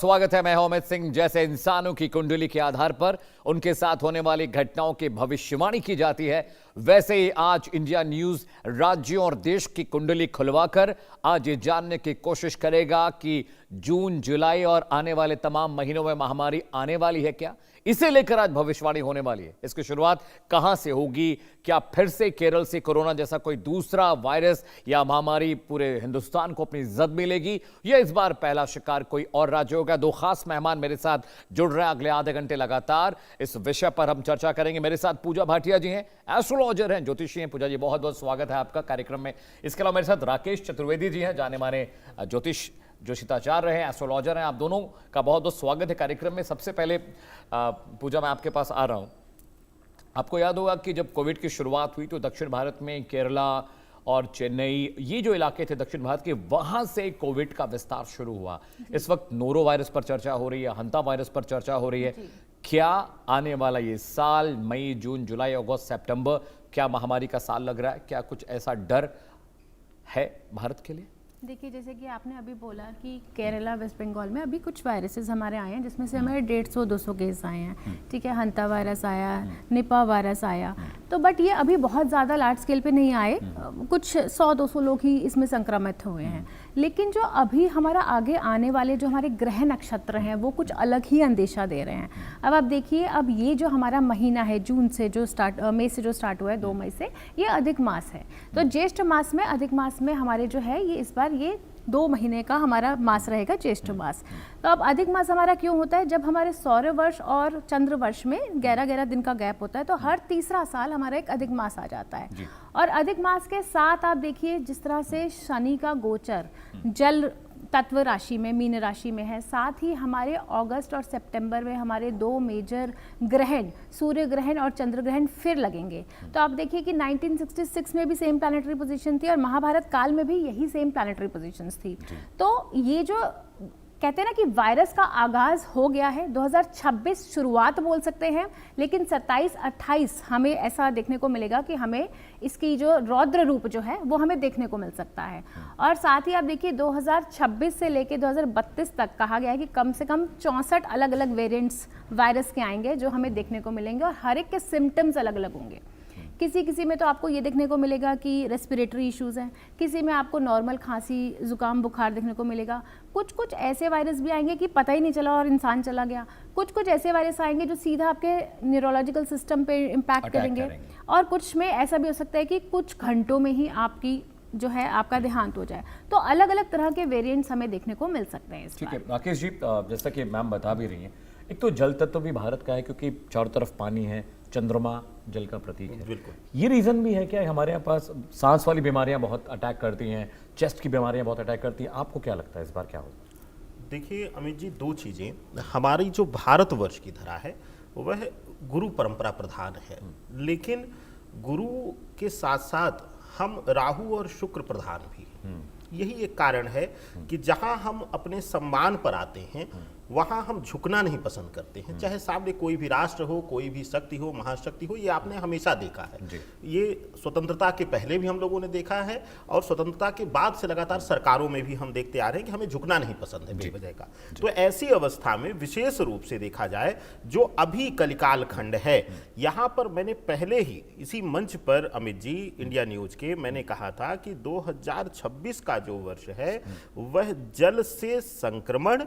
स्वागत है। मैं हूं अमित सिंह। जैसे इंसानों की कुंडली के आधार पर उनके साथ होने वाली घटनाओं की भविष्यवाणी की जाती है, वैसे ही आज इंडिया न्यूज राज्यों और देश की कुंडली खुलवाकर आज ये जानने की कोशिश करेगा कि जून, जुलाई और आने वाले तमाम महीनों में महामारी आने वाली है क्या। इसे लेकर आज भविष्यवाणी होने वाली है। इसकी शुरुआत कहां से होगी? क्या फिर से केरल से कोरोना जैसा कोई दूसरा वायरस या महामारी पूरे हिंदुस्तान को अपनी जद मिलेगी, या इस बार पहला शिकार कोई और राज्य होगा? दो खास मेहमान मेरे साथ जुड़ रहे हैं अगले आधे घंटे लगातार। इस विषय पर हम चर्चा करेंगे। मेरे साथ पूजा भाटिया जी हैं, एस्ट्रोलॉजर हैं, ज्योतिषी हैं। पूजा जी, बहुत बहुत स्वागत है आपका कार्यक्रम में। इसके अलावा मेरे साथ राकेश चतुर्वेदी जी हैं, जाने माने ज्योतिषाचार्य हैं, एस्ट्रोलॉजर हैं। आप दोनों का बहुत बहुत स्वागत है कार्यक्रम में। सबसे पहले पूजा, मैं आपके पास आ रहा हूं। आपको याद होगा कि जब कोविड की शुरुआत हुई तो दक्षिण भारत में केरला और चेन्नई, ये जो इलाके थे दक्षिण भारत के, वहां से कोविड का विस्तार शुरू हुआ। इस वक्त नोरो वायरस पर चर्चा हो रही है, हंता वायरस पर चर्चा हो रही है। क्या आने वाला ये साल, मई, जून, जुलाई, अगस्त, सितंबर, क्या महामारी का साल लग रहा है? क्या कुछ ऐसा डर है भारत के लिए? देखिए, जैसे कि आपने अभी बोला कि केरला, वेस्ट बंगाल में अभी कुछ वायरसेस हमारे आए हैं, जिसमें से हमारे 150-200 केस आए हैं। ठीक है, हंता वायरस आया, निपा वायरस आया, तो बट ये अभी बहुत ज़्यादा लार्ज स्केल पे नहीं आए। कुछ 100-200 लोग ही इसमें संक्रमित हुए हैं। लेकिन जो अभी हमारा आगे आने वाले जो हमारे ग्रह नक्षत्र हैं, वो कुछ अलग ही अंदेशा दे रहे हैं। अब आप देखिए, अब ये जो हमारा महीना है, जून से जो मई से जो स्टार्ट हुआ है, 2 मई से, ये अधिक मास है। तो ज्येष्ठ मास में, अधिक मास में हमारे जो है ये इस बार ये 2 महीने का हमारा मास रहेगा, ज्येष्ठ मास। तो अब अधिक मास हमारा क्यों होता है? जब हमारे सौर वर्ष और चंद्र वर्ष में 11-11 दिन का गैप होता है, तो हर तीसरा साल हमारा एक अधिक मास आ जाता है। और अधिक मास के साथ आप देखिए, जिस तरह से शनि का गोचर जल तत्व राशि में, मीन राशि में है, साथ ही हमारे अगस्त और सितंबर में हमारे 2 मेजर ग्रहण, सूर्य ग्रहण और चंद्र ग्रहण फिर लगेंगे। तो आप देखिए कि 1966 में भी सेम प्लैनेटरी पोजीशन थी और महाभारत काल में भी यही सेम प्लैनेटरी पोजीशंस थी। तो ये जो कहते हैं ना कि वायरस का आगाज हो गया है, 2026 शुरुआत बोल सकते हैं, लेकिन 27-28 हमें ऐसा देखने को मिलेगा कि हमें इसकी जो रौद्र रूप जो है वो हमें देखने को मिल सकता है। और साथ ही आप देखिए, 2026 से लेके 2032 तक कहा गया है कि कम से कम 64 अलग अलग वेरिएंट्स वायरस के आएंगे जो हमें देखने को मिलेंगे, और हर एक के सिम्टम्स अलग अलग होंगे। किसी में तो आपको ये देखने को मिलेगा कि रेस्पिरेटरी इश्यूज हैं, किसी में आपको नॉर्मल खांसी, जुकाम, बुखार देखने को मिलेगा। कुछ ऐसे वायरस भी आएंगे कि पता ही नहीं चला और इंसान चला गया। कुछ ऐसे वायरस आएंगे जो सीधा आपके न्यूरोलॉजिकल सिस्टम पे इम्पैक्ट करेंगे। और कुछ में ऐसा भी हो सकता है कि कुछ घंटों में ही आपकी जो है आपका देहांत हो जाए। तो अलग अलग तरह के वेरिएंट्स हमें देखने को मिल सकते हैं। ठीक है राकेश जी, जैसा कि मैम बता भी रही हैं, एक तो जल तत्व भी भारत का है क्योंकि चारों तरफ पानी है, चंद्रमा जल का प्रतीक है। बिल्कुल, ये रीजन भी है क्या हमारे यहाँ पास सांस वाली बीमारियां बहुत अटैक करती हैं, चेस्ट की बीमारियां बहुत अटैक करती हैं? आपको क्या लगता है इस बार क्या होगा? देखिए अमित जी, 2 चीज़ें। हमारी जो भारतवर्ष की धरा है वह गुरु परंपरा प्रधान है, लेकिन गुरु के साथ साथ हम राहु और शुक्र प्रधान भी। यही एक कारण है कि जहां हम अपने सम्मान पर आते हैं वहां हम झुकना नहीं पसंद करते हैं, चाहे सामने कोई भी राष्ट्र हो, कोई भी शक्ति हो, महाशक्ति हो। ये आपने हमेशा देखा है। ये स्वतंत्रता के पहले भी हम लोगों ने देखा है और स्वतंत्रता के बाद से लगातार सरकारों में भी हम देखते आ रहे हैं कि हमें झुकना नहीं पसंद है बेवजह का। तो ऐसी अवस्था में विशेष रूप से देखा जाए, जो अभी कलिकाल खंड है, यहाँ पर मैंने पहले ही इसी मंच पर अमित जी, इंडिया न्यूज के, मैंने कहा था कि 2026 का जो वर्ष है वह जल से संक्रमण,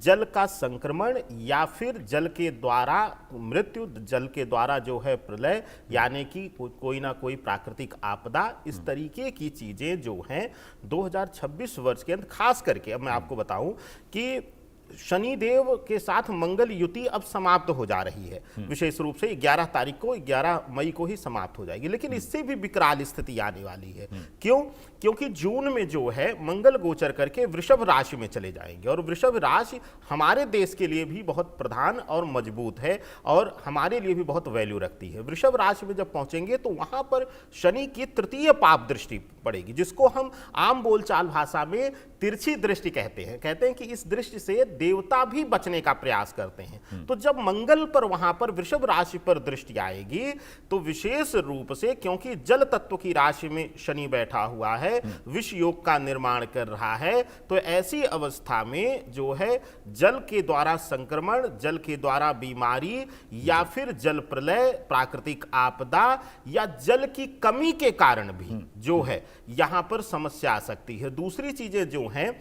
जल का संक्रमण या फिर जल के द्वारा मृत्यु, जल के द्वारा जो है प्रलय, यानी कि कोई ना कोई प्राकृतिक आपदा, इस तरीके की चीजें जो हैं 2026 वर्ष के अंत, खास करके अब मैं आपको बताऊं कि शनिदेव के साथ मंगल युति अब समाप्त हो जा रही है। विशेष रूप से 11 तारीख को, 11 मई को ही समाप्त हो जाएगी, लेकिन इससे भी विकराल स्थिति आने वाली है। क्यों? क्योंकि जून में जो है मंगल गोचर करके वृषभ राशि में चले जाएंगे, और वृषभ राशि हमारे देश के लिए भी बहुत प्रधान और मजबूत है और हमारे लिए भी बहुत वैल्यू रखती है। वृषभ राशि में जब पहुंचेंगे तो वहां पर शनि की तृतीय पाप दृष्टि पड़ेगी, जिसको हम आम बोलचाल भाषा में तिरछी दृष्टि कहते हैं। कहते हैं कि इस दृष्टि से देवता भी बचने का प्रयास करते हैं। तो जब मंगल पर वहां पर वृषभ राशि पर दृष्टि आएगी तो विशेष रूप से, क्योंकि जल तत्व की राशि में शनि बैठा हुआ है, विष योग का निर्माण कर रहा है, तो ऐसी अवस्था में जो है जल के द्वारा संक्रमण, जल के द्वारा बीमारी या फिर जल प्रलय, प्राकृतिक आपदा या जल की कमी के कारण भी जो है यहां पर समस्या आ सकती है। दूसरी चीजें जो हैं,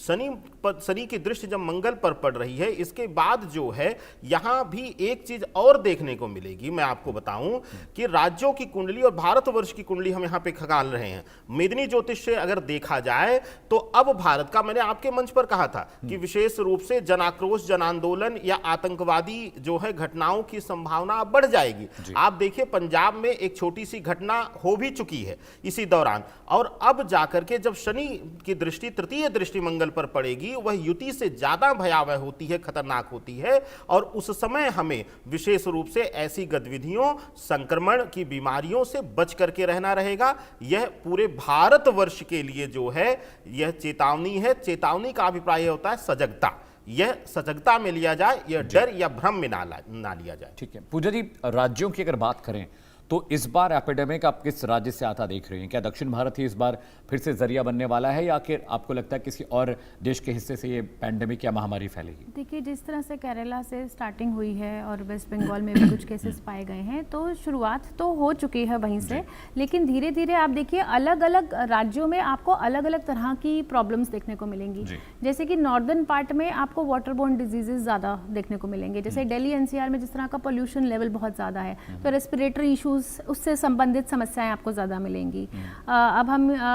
शनि की दृष्टि जब मंगल पर पड़ रही है, इसके बाद जो है यहां भी एक चीज और देखने को मिलेगी। मैं आपको बताऊं कि राज्यों की कुंडली और भारतवर्ष की कुंडली हम यहां पे खंगाल रहे हैं। मेदिनी ज्योतिष से अगर देखा जाए तो अब भारत का, मैंने आपके मंच पर कहा था कि विशेष रूप से जन आक्रोश, जन आंदोलन या आतंकवादी जो है घटनाओं की संभावना बढ़ जाएगी। आप देखिए पंजाब में एक छोटी सी घटना हो भी चुकी है इसी दौरान, और अब जाकर के जब शनि की दृष्टि, तृतीय दृष्टि मंगल पर पड़ेगी, वह युति से ज्यादा भयावह होती है, खतरनाक होती है, और उस समय हमें विशेष रूप से ऐसी गतिविधियों, संक्रमण की बीमारियों से बच करके रहना रहेगा। यह पूरे भारतवर्ष के लिए जो है यह चेतावनी है। चेतावनी का अभिप्राय होता है सजगता। यह सजगता में लिया जाए, यह डर या भ्रम में ना लिया जाए। ठीक है पूजा जी, राज्यों की अगर बात करें तो इस बार एपिडेमिक आप किस राज्य से आता देख रहे हैं? क्या दक्षिण भारत ही इस बार फिर से जरिया बनने वाला है, या कि आपको लगता है किसी और देश के हिस्से से ये पैंडेमिक या महामारी फैलेगी? देखिए, जिस तरह से केरला से स्टार्टिंग हुई है और वेस्ट बंगाल में भी कुछ केसेस पाए गए हैं, तो शुरुआत तो हो चुकी है वहीं से, लेकिन धीरे धीरे आप देखिए अलग अलग राज्यों में आपको अलग अलग तरह की प्रॉब्लम्स देखने को मिलेंगी। जैसे कि नॉर्दर्न पार्ट में आपको वाटरबोर्न डिजीजेस ज़्यादा देखने को मिलेंगे। जैसे दिल्ली एनसीआर में जिस तरह का पोल्यूशन लेवल बहुत ज़्यादा है, तो रेस्पिरेटरी इशूज, उससे संबंधित समस्याएं आपको ज़्यादा मिलेंगी। अब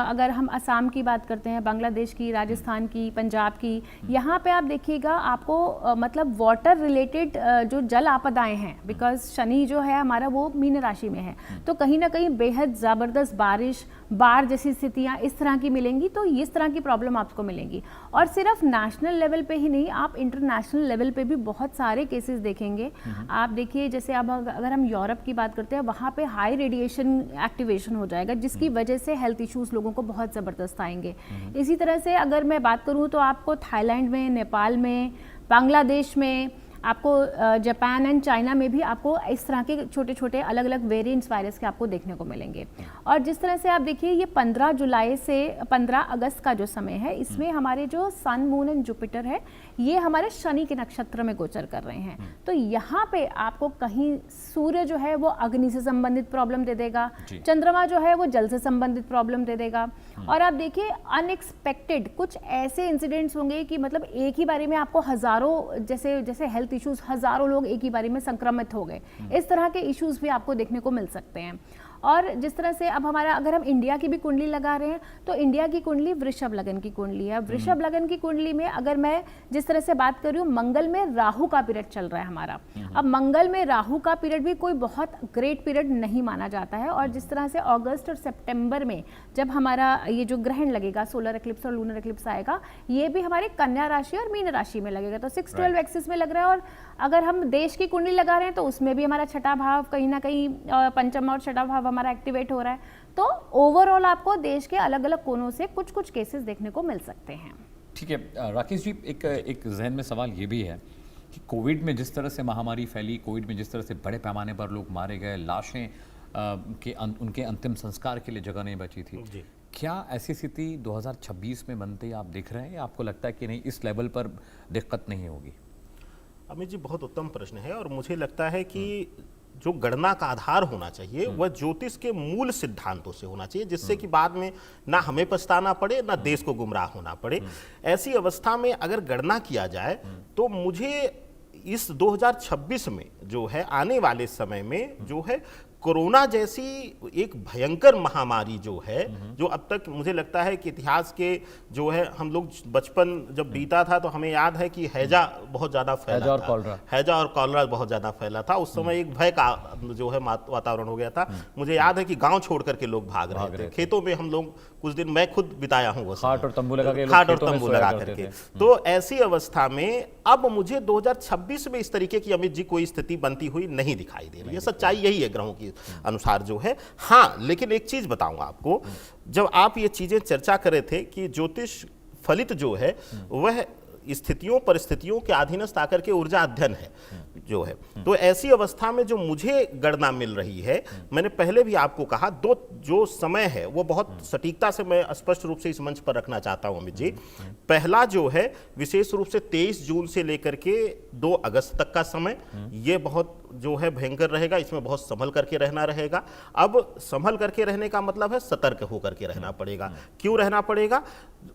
अगर हम असम की बात करते हैं, बांग्लादेश की, राजस्थान की, पंजाब की, यहाँ पे आप देखिएगा आपको मतलब वाटर रिलेटेड जो जल आपदाएं हैं, बिकॉज शनि जो है हमारा वो मीन राशि में है, तो कहीं ना कहीं बेहद ज़बरदस्त बारिश, बाढ़ जैसी स्थितियाँ इस तरह की मिलेंगी। तो इस तरह की प्रॉब्लम आपको मिलेंगी, और सिर्फ नेशनल लेवल पे ही नहीं, आप इंटरनेशनल लेवल पे भी बहुत सारे केसेस देखेंगे। आप देखिए, जैसे अब अगर हम यूरोप की बात करते हैं, वहाँ पे हाई रेडिएशन एक्टिवेशन हो जाएगा, जिसकी वजह से हेल्थ इश्यूज लोगों को बहुत ज़बरदस्त आएंगे। इसी तरह से अगर मैं बात करूँ तो आपको थाईलैंड में, नेपाल में, बांग्लादेश में, आपको जापान एंड चाइना में भी आपको इस तरह के छोटे छोटे अलग अलग वेरिएंट्स वायरस के आपको देखने को मिलेंगे। और जिस तरह से आप देखिए, ये 15 जुलाई से 15 अगस्त का जो समय है, इसमें हमारे जो सन, मून एंड जुपिटर है, ये हमारे शनि के नक्षत्र में गोचर कर रहे हैं। तो यहाँ पे आपको कहीं सूर्य जो है वो अग्नि से संबंधित प्रॉब्लम दे देगा, चंद्रमा जो है वो जल से संबंधित प्रॉब्लम दे देगा, और आप देखिए अनएक्सपेक्टेड कुछ ऐसे इंसिडेंट्स होंगे कि मतलब एक ही बारी में आपको हजारों, जैसे हेल्थ इश्यूज, हजारों लोग एक ही बारी में संक्रमित हो गए, इस तरह के इश्यूज भी आपको देखने को मिल सकते हैं। और जिस तरह से अब हमारा, अगर हम इंडिया की भी कुंडली लगा रहे हैं, तो इंडिया की कुंडली वृषभ लगन की कुंडली है। वृषभ लगन की कुंडली में अगर मैं जिस तरह से बात कर रही हूँ, मंगल में राहु का पीरियड चल रहा है हमारा। अब मंगल में राहु का पीरियड भी कोई बहुत ग्रेट पीरियड नहीं माना जाता है, और जिस तरह से अगस्त और सितंबर में जब हमारा ये जो ग्रहण लगेगा, सोलर एक्लिप्स और लूनर एक्लिप्स आएगा, ये भी हमारे कन्या राशि और मीन राशि में लगेगा, तो 6-12 एक्सिस में लग रहा है। और अगर हम देश की कुंडली लगा रहे हैं तो उसमें भी हमारा छठा भाव कहीं ना कहीं, पंचम और छठा भाव हमारा एक्टिवेट हो रहा है। तो ओवरऑल आपको देश के अलग अलग कोनों से कुछ कुछ केसेस देखने को मिल सकते हैं। ठीक है राकेश जी, एक जहन में सवाल ये भी है कि कोविड में जिस तरह से महामारी फैली, कोविड में जिस तरह से बड़े पैमाने पर लोग मारे गए, लाशें उनके अंतिम संस्कार के लिए जगह नहीं बची थी, क्या ऐसी स्थिति 2026 में बनते आप देख रहे हैं, या आपको लगता है कि नहीं, इस लेवल पर दिक्कत नहीं होगी? अमित जी, बहुत उत्तम प्रश्न है, और मुझे लगता है कि जो गणना का आधार होना चाहिए वह ज्योतिष के मूल सिद्धांतों से होना चाहिए, जिससे कि बाद में ना हमें पछताना पड़े, ना देश को गुमराह होना पड़े। ऐसी अवस्था में अगर गणना किया जाए तो मुझे इस 2026 में जो है, आने वाले समय में जो है, कोरोना जैसी एक भयंकर महामारी जो है, जो अब तक मुझे लगता है कि इतिहास के जो है, हम लोग बचपन जब बीता था तो हमें याद है कि हैजा बहुत ज्यादा फैला था, हैजा और कॉलरा बहुत ज्यादा फैला था। उस समय एक भय का जो है वातावरण हो गया था। मुझे याद है कि गांव छोड़ करके लोग भाग रहे थे, खेतों में हम लोग कुछ दिन, मैं खुद बिताया हूँ, खाट और तंबू लगा करके। तो ऐसी अवस्था में अब मुझे 2026 में इस तरीके की, अमित जी, कोई स्थिति बनती हुई नहीं दिखाई दे रही है। सच्चाई यही है ग्रहों की अनुसार जो है। हाँ, लेकिन एक चीज बताऊंगा आपको, जब आप ये चीजें चर्चा कर रहे थे कि ज्योतिष फलित जो है वह स्थितियों परिस्थितियों के अधीनस्थ आकर के ऊर्जा अध्ययन है जो है। तो ऐसी अवस्था में जो मुझे गणना मिल रही है, मैंने पहले भी आपको कहा, दो जो समय है वो बहुत सटीकता से मैं स्पष्ट रूप से इस मंच पर रखना चाहता हूं अमित जी। पहला जो है विशेष रूप से 23 जून से लेकर के 2 अगस्त तक का समय, ये बहुत जो है भयंकर रहेगा, इसमें बहुत संभल करके रहना रहेगा। अब संभल करके रहने का मतलब है सतर्क होकर के रहना पड़ेगा। क्यों रहना पड़ेगा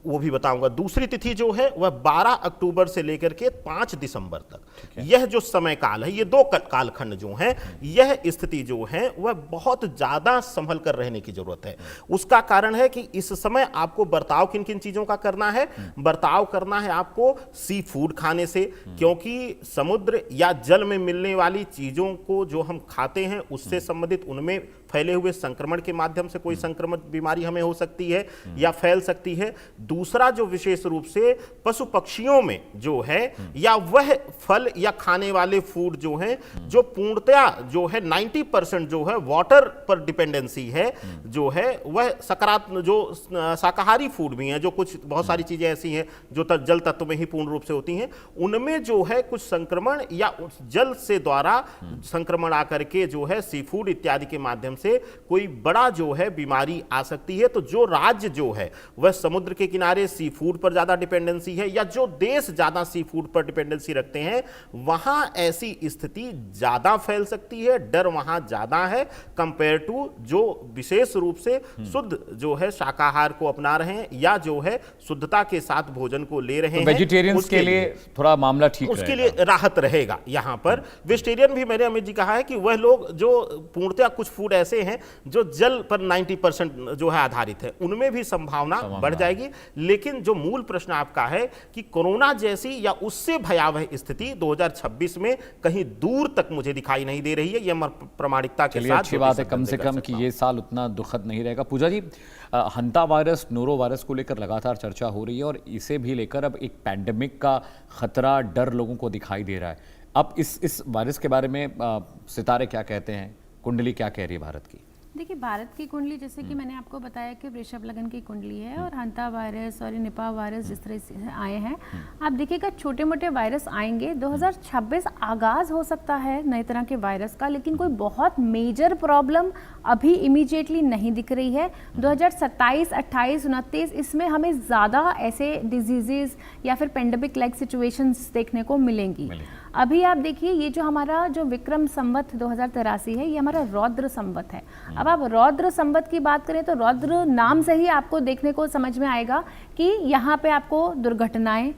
वो भी बताऊंगा। दूसरी तिथि जो है वह 12 अक्टूबर से लेकर के 5 दिसंबर तक, यह जो समय काल है, ये 2 कालखंड जो हैं, यह स्थिति जो है वह बहुत ज्यादा संभल कर रहने की जरूरत है। उसका कारण है कि इस समय आपको बर्ताव किन किन चीजों का करना है। बर्ताव करना है आपको सी फूड खाने से, क्योंकि समुद्र या जल में मिलने वाली चीजों को जो हम खाते हैं उससे संबंधित उनमें फैले हुए संक्रमण के माध्यम से कोई संक्रमण बीमारी हमें हो सकती है या फैल सकती है। दूसरा जो विशेष रूप से पशु पक्षियों में जो है, या वह फल या खाने वाले फूड जो है जो पूर्णतया जो है 90% जो है वाटर पर डिपेंडेंसी है, जो है वह सकारात्मक जो शाकाहारी फूड भी हैं, जो कुछ बहुत सारी चीजें ऐसी हैं जो जल तत्व में ही पूर्ण रूप से होती हैं, उनमें जो है कुछ संक्रमण या जल से द्वारा संक्रमण आकर के जो है सी फूड इत्यादि के माध्यम से कोई बड़ा जो है बीमारी आ सकती है। तो जो राज्य जो है वह समुद्र के किनारे सी फूड पर ज्यादा डिपेंडेंसी है, या जो देश ज्यादा सी फूड पर डिपेंडेंसी रखते हैं, वहां ऐसी स्थिति ज्यादा फैल सकती है। डर वहां ज्यादा है कंपेयर टू जो विशेष रूप से शुद्ध जो है शाकाहार को अपना रहे हैं या जो है शुद्धता के साथ भोजन को ले रहे हैं। वेजिटेरियंस के लिए थोड़ा मामला ठीक रहेगा, उसके लिए राहत रहेगा। यहां पर वेजिटेरियन भी मैंने अमित जी कहा है कि वह लोग जो पूर्णतया कुछ फूड ऐसे हैं जो जल पर 90% जो है आधारित है, उनमें भी संभावना बढ़ जाएगी। लेकिन जो मूल प्रश्न आपका है कि कोरोना जैसी या उससे भयावह स्थिति 2026 में कहीं दूर तक मुझे दिखाई नहीं दे रही है। यह प्रामाणिकता के साथ अच्छी बात है कम से कम कि ये साल उतना दुखद नहीं रहेगा। पूजा जी, हंता वायरस, नोरो वायरस को लेकर लगातार चर्चा हो रही है और इसे भी लेकर अब एक पैंडेमिक का खतरा, डर लोगों को दिखाई दे रहा है। अब इस वायरस के बारे में सितारे क्या कहते हैं, कुंडली क्या कह रही है भारत की? देखिए, भारत की कुंडली जैसे कि मैंने आपको बताया कि वृषभ लगन की कुंडली है, और हंता वायरस और निपा वायरस जिस तरह से आए हैं, आप देखिएगा छोटे मोटे वायरस आएंगे। 2026 आगाज हो सकता है नए तरह के वायरस का, लेकिन कोई बहुत मेजर प्रॉब्लम अभी इमीडिएटली नहीं दिख रही है। 2027, 28, 29 इसमें हमें ज़्यादा ऐसे डिजीजेज या फिर पेंडेमिक लाइक सिचुएशंस देखने को मिलेंगी। अभी आप देखिए, ये जो हमारा जो विक्रम संवत 2083 है, ये हमारा रौद्र संवत है। अब आप रौद्र संवत की बात करें तो रौद्र नाम से ही आपको देखने को समझ में आएगा कि यहाँ पे आपको दुर्घटनाएं,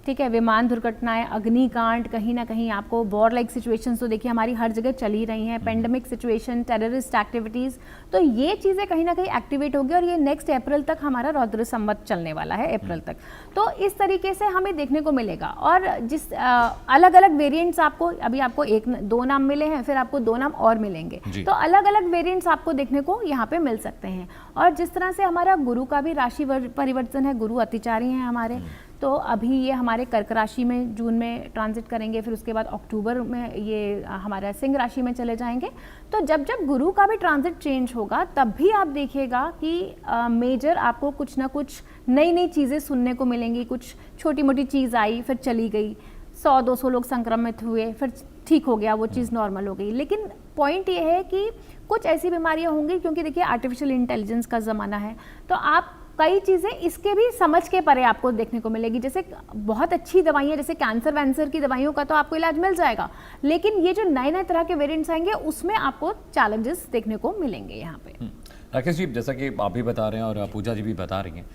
ठीक है, विमान दुर्घटनाएं, अग्निकांड, कहीं ना कहीं आपको वॉर लाइक सिचुएशंस तो देखिए हमारी हर जगह चल ही रही हैं, पेंडेमिक सिचुएशन, टेररिस्ट एक्टिविटीज़, तो ये चीज़ें कहीं ना कहीं एक्टिवेट होगी और ये नेक्स्ट अप्रैल तक हमारा रौद्र संवत चलने वाला है, अप्रैल तक। तो इस तरीके से हमें देखने को मिलेगा। और जिस अलग अलग वेरिएंट्स आपको अभी आपको 1-2 नाम मिले हैं, फिर आपको 2 नाम और मिलेंगे, तो अलग अलग वेरिएंट्स आपको देखने को यहाँ पे मिल सकते हैं। और जिस तरह से हमारा गुरु का भी राशि परिवर्तन है, गुरु अतिचारी हैं हमारे, तो अभी ये हमारे कर्क राशि में जून में ट्रांजिट करेंगे, फिर उसके बाद अक्टूबर में ये हमारा सिंह राशि में चले जाएंगे। तो जब जब गुरु का भी ट्रांजिट चेंज होगा, तब भी आप देखिएगा कि मेजर आपको कुछ ना कुछ नई नई चीज़ें सुनने को मिलेंगी। कुछ छोटी मोटी चीज़ आई, फिर चली गई, 100-200 लोग संक्रमित हुए, फिर ठीक हो गया, वो चीज़ नॉर्मल हो गई। लेकिन पॉइंट ये है कि कुछ ऐसी बीमारियाँ होंगी, क्योंकि देखिए आर्टिफिशियल इंटेलिजेंस का ज़माना है, तो आप कई चीज़ें इसके भी समझ के परे आपको देखने को मिलेगी। जैसे बहुत अच्छी दवाइयाँ, जैसे कैंसर वैंसर की दवाइयों का तो आपको इलाज मिल जाएगा, लेकिन ये जो नए नए तरह के वेरिएंट्स आएंगे उसमें आपको चैलेंजेस देखने को मिलेंगे यहाँ पे। राकेश जी, जैसा कि आप भी बता रहे हैं और पूजा जी भी बता रही हैं,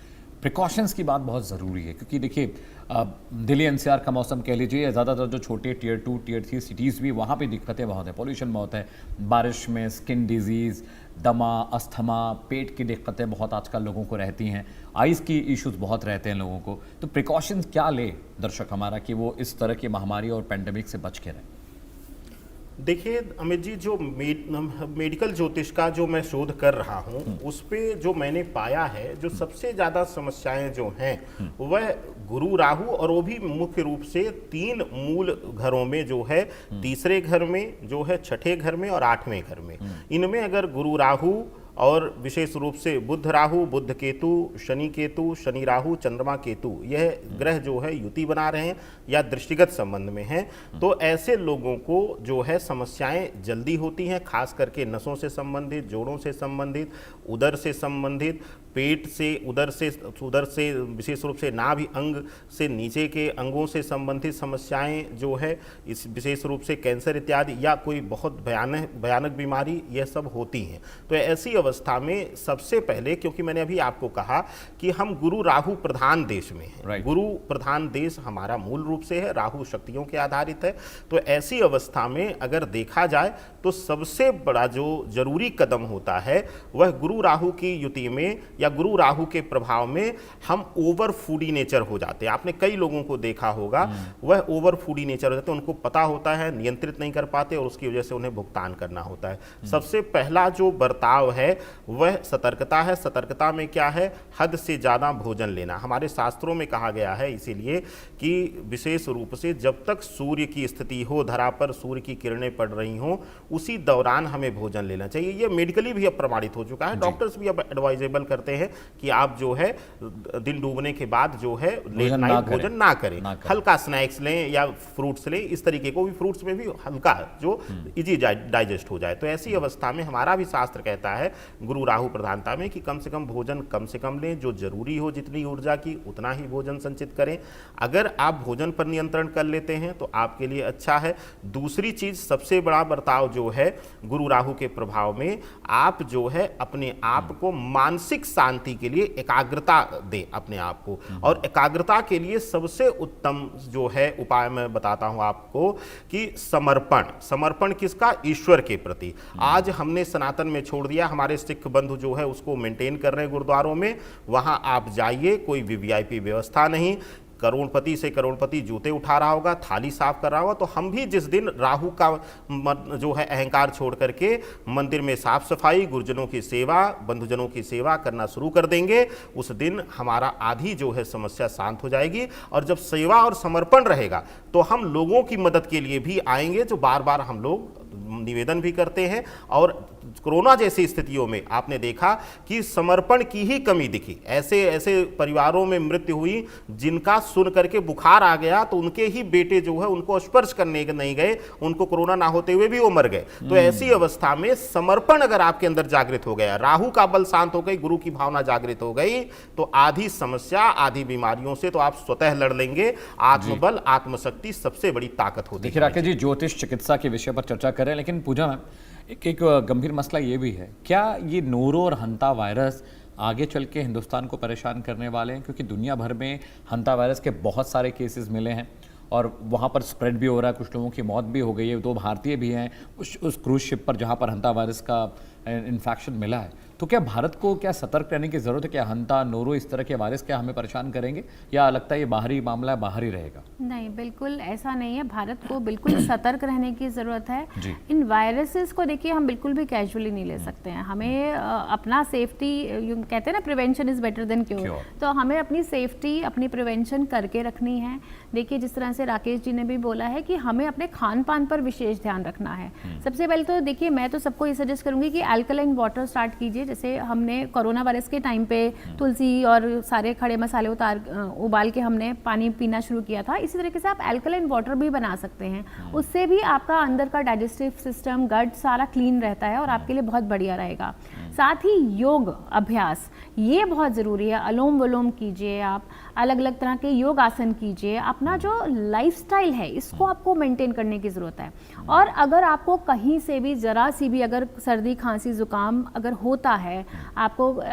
प्रिकॉशंस की बात बहुत ज़रूरी है, क्योंकि देखिए दिल्ली एनसीआर का मौसम कह लीजिए, ज़्यादातर जो छोटे टियर 2 टियर 3 सिटीज़ भी, वहाँ पे दिक्कतें बहुत हैं, पोल्यूशन बहुत है, बारिश में स्किन डिजीज़, दमा, अस्थमा, पेट की दिक्कतें बहुत आजकल लोगों को रहती हैं, आइस की इश्यूज बहुत रहते हैं लोगों को। तो प्रिकॉशंस क्या ले दर्शक हमारा कि वो इस तरह की महामारी और पेंडेमिक से बच के रहें? देखिए अमित जी, जो मेडिकल ज्योतिष का जो मैं शोध कर रहा हूँ, उस पे जो मैंने पाया है, जो सबसे ज़्यादा समस्याएं जो हैं वह गुरु राहु, और वो भी मुख्य रूप से 3 मूल घरों में जो है, तीसरे घर में जो है, छठे घर में और 8वें घर में, इनमें अगर गुरु राहु और विशेष रूप से बुध राहु, बुध केतु, शनि राहु, चंद्रमा केतु, यह ग्रह जो है युति बना रहे हैं या दृष्टिगत संबंध में हैं, तो ऐसे लोगों को जो है समस्याएं जल्दी होती हैं, खास करके नसों से संबंधित, जोड़ों से संबंधित, उदर से संबंधित, पेट से, उदर से विशेष रूप से नाभि अंग से नीचे के अंगों से संबंधित समस्याएं जो है, इस विशेष रूप से कैंसर इत्यादि या कोई बहुत भयानक बीमारी, यह सब होती हैं। तो ऐसी अवस्था में सबसे पहले, क्योंकि मैंने अभी आपको कहा कि हम गुरु राहु प्रधान देश में हैं, गुरु प्रधान देश हमारा मूल रूप से है, राहु शक्तियों के आधारित है। तो ऐसी अवस्था में अगर देखा जाए तो सबसे बड़ा जो जरूरी कदम होता है वह गुरु राहु की युति में या गुरु राहु के प्रभाव में हम ओवर फूडी नेचर हो जाते हैं। आपने कई लोगों को देखा होगा, वह ओवर फूडी नेचर हो जाते हैं, उनको पता होता है, नियंत्रित नहीं कर पाते और उसकी वजह से उन्हें भुगतान करना होता है। सबसे पहला जो बर्ताव है वह सतर्कता है। सतर्कता में क्या है? हद से ज्यादा भोजन लेना। हमारे शास्त्रों में कहा गया है इसीलिए कि विशेष रूप से जब तक सूर्य की स्थिति हो, धरा पर सूर्य की किरणें पड़ रही हों, उसी दौरान हमें भोजन लेना चाहिए। ये मेडिकली भी अब प्रमाणित हो चुका है, डॉक्टर्स भी अब एडवाइजेबल करते हैं कि आप जो है दिन डूबने के बाद जो है लेट नाइट भोजन ना करें, हल्का स्नैक्स लें या फ्रूट्स लें, इस तरीके को भी, फ्रूट्स में भी हल्का जो इजी डाइजेस्ट हो जाए। तो ऐसी अवस्था में हमारा भी शास्त्र कहता है गुरु राहु प्रधानता में कि कम से कम भोजन कम से कम लें, जो जरूरी हो, जितनी ऊर्जा की उतना ही भोजन संचित करें। अगर आप भोजन पर नियंत्रण कर लेते हैं तो आपके लिए अच्छा है। दूसरी चीज, सबसे बड़ा बर्ताव जो है गुरु राहु के प्रभाव में, आप जो है अपने आप को मानसिक शांति के लिए एकाग्रता दें अपने आप को। और एकाग्रता के लिए सबसे उत्तम जो है उपाय मैं बताता हूं आपको कि समर्पण किसका? ईश्वर के प्रति। आज हमने सनातन में छोड़ दिया, हमारे सिख बंधु जो है उसको मेंटेन कर रहे हैं गुरुद्वारों में। वहां आप जाइए, कोई वीवीआईपी व्यवस्था नहीं, करोड़पति से करोड़पति जूते उठा रहा होगा, थाली साफ कर रहा होगा। तो हम भी जिस दिन राहु का जो है अहंकार छोड़ करके मंदिर में साफ सफाई, गुरुजनों की सेवा, बंधुजनों की सेवा करना शुरू कर देंगे, उस दिन हमारा आधी जो है समस्या शांत हो जाएगी। और जब सेवा और समर्पण रहेगा तो हम लोगों की मदद के लिए भी आएंगे, जो बार बार हम लोग निवेदन भी करते हैं। और कोरोना जैसी स्थितियों में आपने देखा कि समर्पण की ही कमी दिखी। ऐसे परिवारों में मृत्यु हुई जिनका सुन करके बुखार आ गया तो उनके ही बेटे जो है उनको स्पर्श करने नहीं गए, उनको कोरोना ना होते हुए भी वो मर गए। तो ऐसी अवस्था में समर्पण अगर आपके अंदर जागृत हो गया, राहु का बल शांत हो गई, गुरु की भावना जागृत हो गई, तो आधी समस्या, आधी बीमारियों से तो आप स्वतः लड़ लेंगे। आत्मबल, आत्मशक्ति सबसे बड़ी ताकत होती है। देखिए राकेश जी, ज्योतिष चिकित्सा के विषय पर चर्चा कर रहे हैं, लेकिन पूजा मैम एक गंभीर मसला ये भी है, क्या ये नोरो और हंता वायरस आगे चल के हिंदुस्तान को परेशान करने वाले हैं? क्योंकि दुनिया भर में हंता वायरस के बहुत सारे केसेस मिले हैं और वहाँ पर स्प्रेड भी हो रहा है, कुछ लोगों की मौत भी हो गई है। 2 भारतीय भी हैं उस क्रूज शिप पर जहाँ पर हंता वायरस का इन्फेक्शन मिला है। तो क्या भारत को क्या सतर्क रहने की जरूरत है? क्या हंता, नोरो, इस तरह के वायरस क्या हमें परेशान करेंगे, या लगता है ये बाहरी मामला है, बाहर ही रहेगा? नहीं, बिल्कुल ऐसा नहीं है। भारत को बिल्कुल सतर्क रहने की ज़रूरत है। इन वायरसेस को देखिए हम बिल्कुल भी कैजुअली नहीं ले सकते हैं। हमें अपना सेफ्टी, कहते हैं ना, prevention is better than cure. तो हमें अपनी सेफ्टी, अपनी प्रिवेंशन करके रखनी है। देखिए, जिस तरह से राकेश जी ने भी बोला है कि हमें अपने खान पान पर विशेष ध्यान रखना है। सबसे पहले तो देखिए, मैं तो सबको ये सजेस्ट करूँगी कि अल्कलाइन वाटर स्टार्ट कीजिए। जैसे हमने कोरोना वायरस के टाइम पे तुलसी और सारे खड़े मसाले उबाल के हमने पानी पीना शुरू किया था, इसी तरीके से आप अल्कलाइन वाटर भी बना सकते हैं। उससे भी आपका अंदर का डाइजेस्टिव सिस्टम, गट सारा क्लीन रहता है और आपके लिए बहुत बढ़िया रहेगा। साथ ही योग अभ्यास ये बहुत ज़रूरी है। अनुलोम विलोम कीजिए, आप अलग अलग तरह के योग आसन कीजिए। अपना जो लाइफस्टाइल है इसको आपको मेंटेन करने की ज़रूरत है। और अगर आपको कहीं से भी ज़रा सी भी अगर सर्दी, खांसी, ज़ुकाम अगर होता है, आपको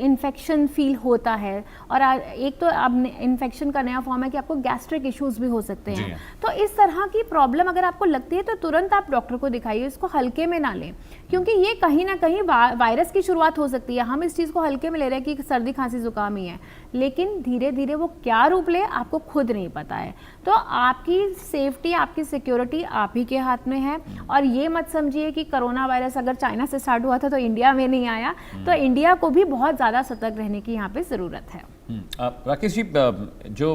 इन्फेक्शन फील होता है, और एक तो अब इन्फेक्शन का नया फॉर्म है कि आपको गैस्ट्रिक इश्यूज़ भी हो सकते हैं। तो इस तरह की प्रॉब्लम अगर आपको लगती है तो तुरंत आप डॉक्टर को दिखाइए, इसको हल्के में ना लें, क्योंकि ये कहीं ना कहीं वायरस की शुरुआत हो सकती है। हम इस चीज़ को हल्के में ले रहे हैं कि सर्दी, खांसी, ज़ुकाम ही है, लेकिन धीरे धीरे वो क्या रूप ले आपको खुद नहीं पता है। तो आपकी सेफ्टी, आपकी सिक्योरिटी आप ही के हाथ में है। और ये मत समझिए कि कोरोना वायरस अगर चाइना से स्टार्ट हुआ था तो इंडिया में नहीं आया। तो इंडिया को भी बहुत ज़्यादा सतर्क रहने की यहाँ पे ज़रूरत है। राकेश जी, जो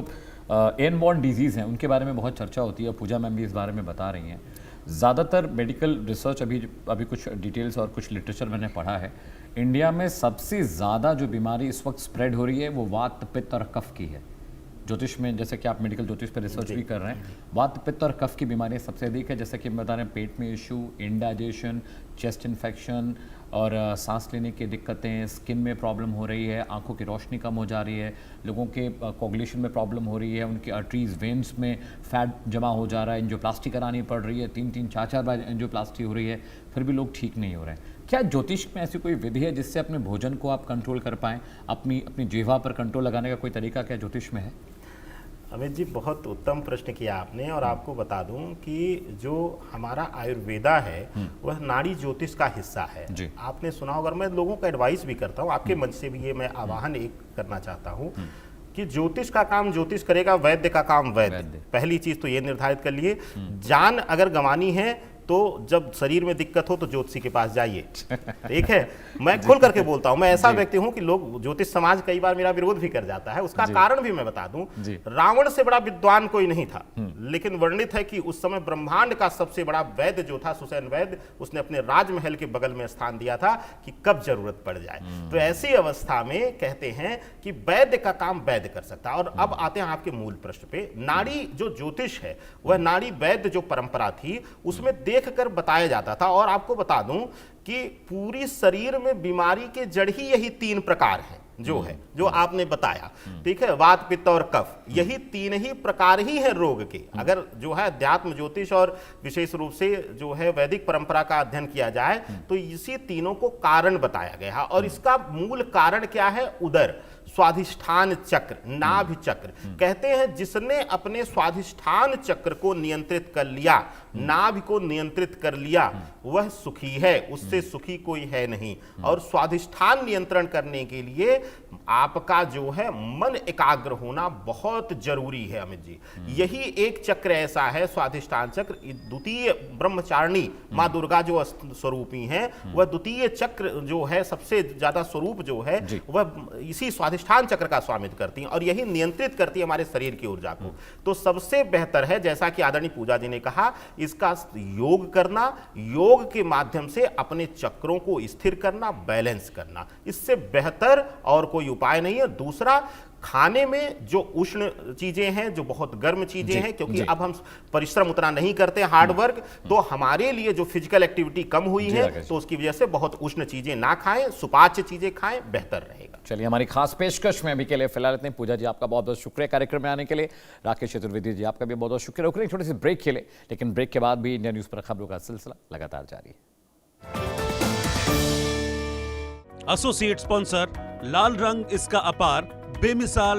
एयरबॉर्न डिजीज़ हैं उनके बारे में बहुत चर्चा होती है, पूजा मैम भी इस बारे में बता रही हैं। ज़्यादातर मेडिकल रिसर्च अभी कुछ डिटेल्स और कुछ लिटरेचर मैंने पढ़ा है इंडिया में सबसे ज़्यादा जो बीमारी इस वक्त स्प्रेड हो रही है वो वात, पित्त और कफ की है। ज्योतिष में, जैसे कि आप मेडिकल ज्योतिष पर रिसर्च भी कर रहे हैं, वात, पित्त और कफ की बीमारियां सबसे अधिक है। जैसे कि हम बता रहे हैं, पेट में इशू, इंडाइजेशन, चेस्ट इन्फेक्शन और सांस लेने की दिक्कतें, स्किन में प्रॉब्लम हो रही है, आंखों की रोशनी कम हो जा रही है, लोगों के कोगुलेशन में प्रॉब्लम हो रही है, उनकी आर्टरीज, वेन्स में फैट जमा हो जा रहा है, एंजियोप्लास्टी करानी पड़ रही है, 3-3, 4-4 बार एंजियोप्लास्टी हो रही है, फिर भी लोग ठीक नहीं हो रहे हैं। क्या ज्योतिष में ऐसी कोई विधि है जिससे अपने भोजन को आप कंट्रोल कर पाएँ? अपनी जिह्वा पर कंट्रोल लगाने का कोई तरीका क्या ज्योतिष में है? अमित जी, बहुत उत्तम प्रश्न किया आपने। और आपको बता दूं कि जो हमारा आयुर्वेदा है वह नाड़ी ज्योतिष का हिस्सा है। आपने सुना होगा, मैं लोगों को एडवाइस भी करता हूं, आपके मंच से भी ये मैं आह्वान एक करना चाहता हूं कि ज्योतिष का काम ज्योतिष करेगा, वैद्य का काम वैद्य। पहली चीज तो ये निर्धारित कर लिए। जान अगर गंवानी है तो जब शरीर में दिक्कत हो तो ज्योतिषी के पास जाइए, ठीक है। मैं खुल करके बोलता हूं, मैं ऐसा व्यक्ति हूं कि लोग, ज्योतिष समाज कई बार मेरा विरोध भी कर जाता है। उसका कारण भी मैं बता दूं, रावण से बड़ा विद्वान कोई नहीं था, लेकिन वर्णित है कि उस समय ब्रह्मांड का सबसे बड़ा वैद्य जो था, सुसैन वैद्य, उसने अपने राजमहल के बगल में स्थान दिया था कि कब जरूरत पड़ जाए। तो ऐसी अवस्था में कहते हैं कि वैद्य का काम वैद्य कर सकता है। और अब आते हैं आपके मूल प्रश्न पे। नाड़ी जो ज्योतिष है वह नाड़ी वैद्य जो परंपरा थी उसमें देखकर बताया जाता था। और आपको बता दूं कि पूरी शरीर में बीमारी के जड़ ही यही 3 प्रकार हैं जो आपने बताया, ठीक है। वात, पित्त और कफ, यही 3 ही प्रकार ही है रोग के। अगर जो है अध्यात्म, ज्योतिष और विशेष रूप से जो है वैदिक परंपरा का अध्ययन किया जाए तो इसी तीनों को कारण बताया गया है। और इसका मूल कारण क्या है? उदर, स्वाधिष्ठान चक्र, नाभि चक्र। कहते हैं जिसने अपने स्वाधिष्ठान चक्र को नियंत्रित कर लिया, नाभि को नियंत्रित कर लिया, वह सुखी है, उससे सुखी कोई है नहीं। और स्वाधिष्ठान नियंत्रण करने के लिए आपका जो है मन एकाग्र होना बहुत जरूरी है अमित जी। यही एक चक्र ऐसा है, स्वाधिष्ठान चक्र, द्वितीय ब्रह्मचारिणी माँ दुर्गा जो स्वरूपी हैं, वह द्वितीय चक्र जो है, सबसे ज्यादा स्वरूप जो है वह इसी स्वाधिष्ठान चक्र का स्वामित्व करती हैं और यही नियंत्रित करती है हमारे शरीर की ऊर्जा को। तो सबसे बेहतर है, जैसा कि आदरणीय पूजा जी ने कहा, इसका योग करना, योग के माध्यम से अपने चक्रों को स्थिर करना, बैलेंस करना। इससे बेहतर और कोई उपाय नहीं है। दूसरा, खाने में जो उष्ण चीजें हैं, जो बहुत गर्म चीजें हैं, क्योंकि अब हम परिश्रम उतना नहीं करते, हार्ड वर्क, तो हमारे लिए जो फिजिकल एक्टिविटी कम हुई है, तो उसकी वजह से बहुत उष्ण चीजें ना खाएं, सुपाच्य चीजें खाएं, बेहतर रहेगा। चलिए, हमारी खास पेशकश में अभी के लिए फिलहाल इतने। पूजा जी, आपका बहुत बहुत शुक्रिया कार्यक्रम में आने के लिए। राकेश चतुर्वेदी जी, आपका भी बहुत बहुत शुक्रिया। रुक रहे छोटे से ब्रेक के लिए, लेकिन ब्रेक के बाद भी इंडिया न्यूज पर खबरों का सिलसिला लगातार जारी है। एसोसिएट स्पॉन्सर, लाल रंग इसका अपार, बेमिसाल